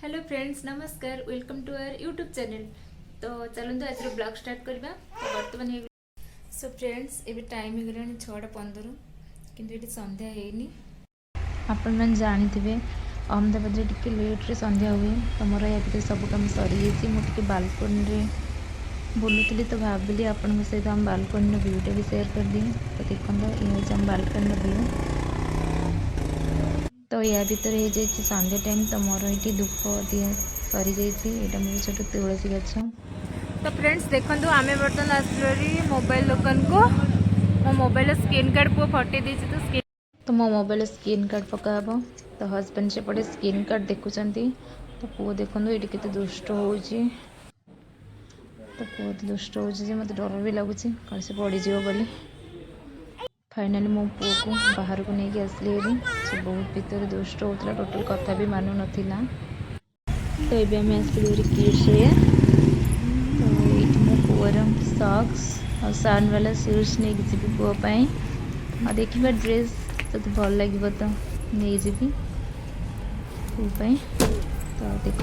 Hello friends नमस्कार welcome to our YouTube channel. तो चलते आज ब्लॉग स्टार्ट करवा। तो बर्तमान सो फ्रेंड्स एबे टाइम हो गलानी 6:15 किंतु ये संध्या है आपण मैंने जानी अहमदाबाद रे टिके लेट्रे संध्या हुए। तो मोर या भितर सब कम सरी जाइए। मुझे बालकोनी रे बुलूली तो भाविली आपण सहित आम बालकोनी व्यूटा भी सेयार कर दी। तो देखो ये आम बालकोनी व्यू। तो या भितर हो जाए संध्या टाइम। तो मोर ये धूप दिया सरी जाइए। मोर छोट तुलसी गछ। तो फ्रेंड्स देखो आम बर्तमान आसली मोबाइल दुकान को मो मोबाइल स्क्रीन कार्ड पु फटे दी। तो मो मोबाइल स्क्रीन कार्ड पकाब। तो हजबैंड सेपटे स्क्रीन कार्ड देखुं। तो पुओ देखो ये के दुष्ट हो। तो पुओ दुष्ट हो मत डर भी लगुच कौन से पड़ज बोली। फाइनाली मो पु को बाहर को लेकिन आसली से बहुत भीतर दुष्ट होता टोटल कथा भी मानु नाला। तो ये आम आसली किड्स वेयर। तो ये मो पुअर सॉक्स और सन वाला शूज नहीं जी पुओपाई और देखा ड्रेस जो भल लगे तो नहीं जी पुपाई। तो देख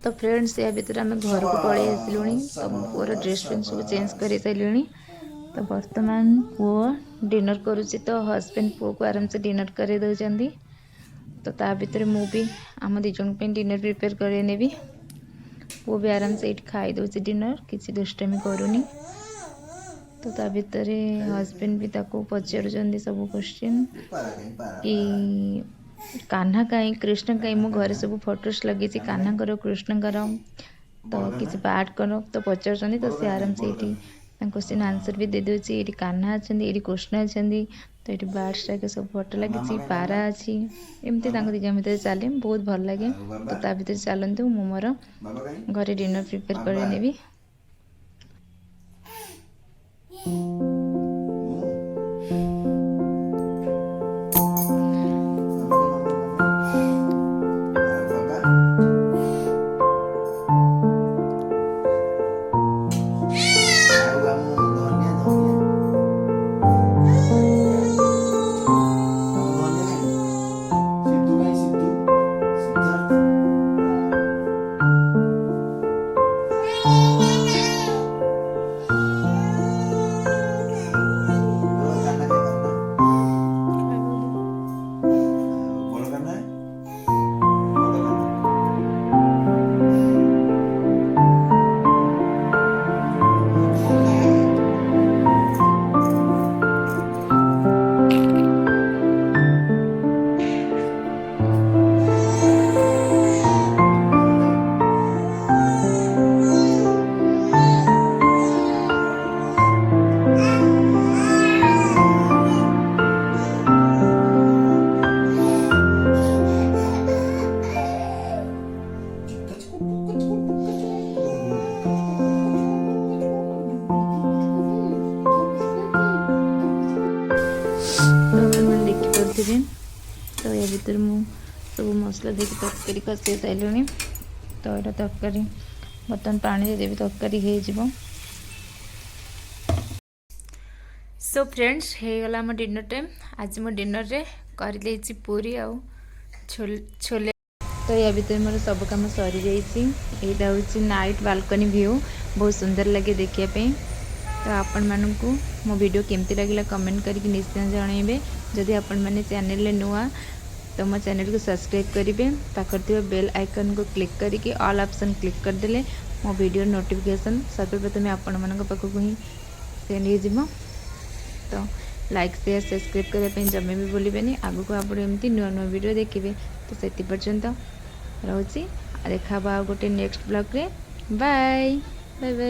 तो फ्रेंड्स या भितर आम घर को पलि आसलु। तो मो पुअर ड्रेस पेन सब चेंज कर सारे। तो वर्तमान पुओ डिनर करुच्ची। तो हजबैंड पुओ को आराम से डिनर कर दौरान। तो ता भीतर मु भी आम दिज डिनर प्रिपेयर कर नेबी। पुओ भी आराम से ये खाई दौर डिनर किसी दुष्टामी करूनी। तो ता भीतर हजबैंड भी ताको पचार सब क्वेश्चन कि कान्हा कहीं कृष्ण कहीं मो घर सब फोटोस लगे कान्हा कृष्णकर। तो किसी पार्ट कर तो पचार। तो सी आराम से ये क्वेश्चन आंसर भी दे दूसरी। ये कान्हा अच्छा ये कृष्ण अच्छा। तो ये बार्ड्स टाइप सब फोटो लगी पारा अच्छी एमती दिज भितर चले बहुत भल लगे। तो ता भीतर चलतु मु मोर घरे डिनर प्रिपेयर कर नेबी। तो या भीतर मु सब मसला देखिए तरकारी कषे सारे। तो यहाँ तरकारी बर्तमान पानी देवी तरकारी हो। सो फ्रेंड्स हो गला मो डिनर टाइम। आज मो डिनर रे कर पूरी आउ छोले। तो या भीतर मोर सब कम सरी जाइए। हूँ नाइट बालकनी व्यू बहुत सुंदर लगे देखापी। तो आपण मानू मो वीडियो केमती लगे कमेंट करके निश्चय जनइबे। जदि आपण मैंने चैनल नुआ तो मो चैनल को सब्सक्राइब करेंगे। पाखर बेल आइकन को क्लिक करके ऑल ऑप्शन क्लिक करदे मो वीडियो नोटिफिकेशन सर्वप्रथम आपण मान पाखक ही सेंड हो। तो लाइक शेयर सब्सक्राइब करने जमे भी भूलें। आगु को आप एमती नुआ नुआ वीडियो देखिए। तो से पर्यंत रोचे देखा गोटे नेक्स्ट ब्लॉग रे। Bye bye bye.